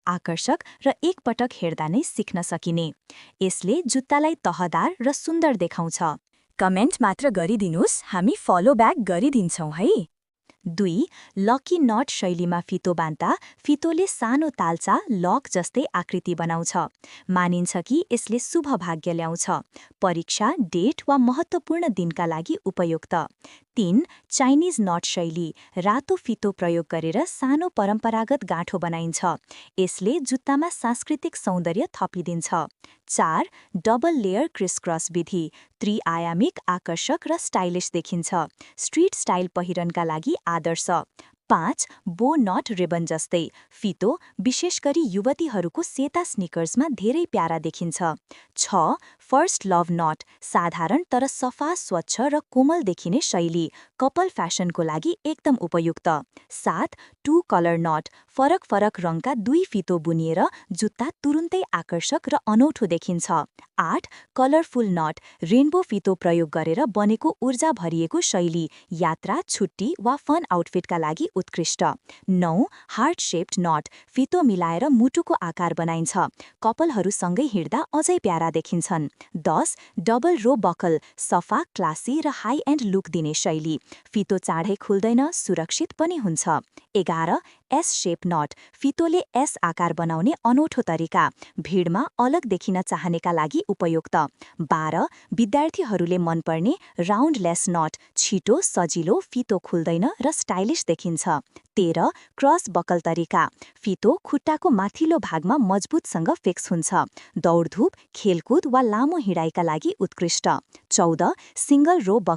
आकर्षक र एकपटक हेर्दा नै सिक्न सकिने। यसले जुत्तालाई तहदार र सुन्दर देखाउँछ। कमेन्ट मात्र गरिदिनुस्, हामी फलो ब्याक गरिदिन्छौँ है। 2. लकी नट शैलीमा फितो बान्दा फितोले सानो तालचा लक जस्तै आकृति बनाउँछ। मानिन्छ कि यसले शुभ भाग्य ल्याउँछ। परीक्षा, डेट वा महत्त्वपूर्ण दिनका लागि उपयुक्त। 3. चाइनिज नट शैली रातो फितो प्रयोग गरेर सानो परम्परागत गाँठो बनाइन्छ। यसले जुत्तामा सांस्कृतिक सौन्दर्य थपिदिन्छ। 4. डबल लेयर क्रिसक्रस विधि त्रिआयामिक, आकर्षक र स्टाइलिश देखिन्छ। स्ट्रिट स्टाइल पहिरनका लागि आदर्श। 5. बो नट रिबन जस्तै फितो विशेष गरी युवतीहरूको सेता स्निकर्समा धेरै प्यारा देखिन्छ। 6. फर्स्ट लभ नट साधारण तर सफा, स्वच्छ र कोमल देखिने शैली कपल फ्यासनको लागि एकदम उपयुक्त। 7. टू कलर नट फरक फरक रङका 2 फितो बुनिएर जुत्ता तुरुन्तै आकर्षक र अनौठो देखिन्छ। 8. कलरफुल नट रेनबो फितो प्रयोग गरेर बनेको ऊर्जा भरिएको शैली यात्रा, छुट्टी वा फन आउटफिटका लागि उत्कृष्ट। 9. हार्ट शेप्ड नट फितो मिलाएर मुटुको आकार बनाइन्छ। कपलहरूसँगै हिँड्दा अझै प्यारा देखिन्छन्। 10. डबल रो बकल सफा, क्लासी र हाई एन्ड लुक दिने शैली फितो चाँडै खुल्दैन, सुरक्षित पनि हुन्छ। 11. एस शेप नट फितोले एस आकार बनाउने अनौठो तरिका भिडमा अलग देखिन चाहनेका लागि उपयुक्त। 12. विद्यार्थीहरूले मनपर्ने राउन्डलेस नट छिटो, सजिलो, फितो खुल्दैन र स्टाइलिश देखिन्छ। 13. क्रस बकल तरिका फितो खुट्टाको माथिल्लो भागमा मजबुतसँग फिक्स हुन्छ। दौडधुप, खेलकुद वा लामो हिँडाइका लागि उत्कृष्ट। 14. Single row buccal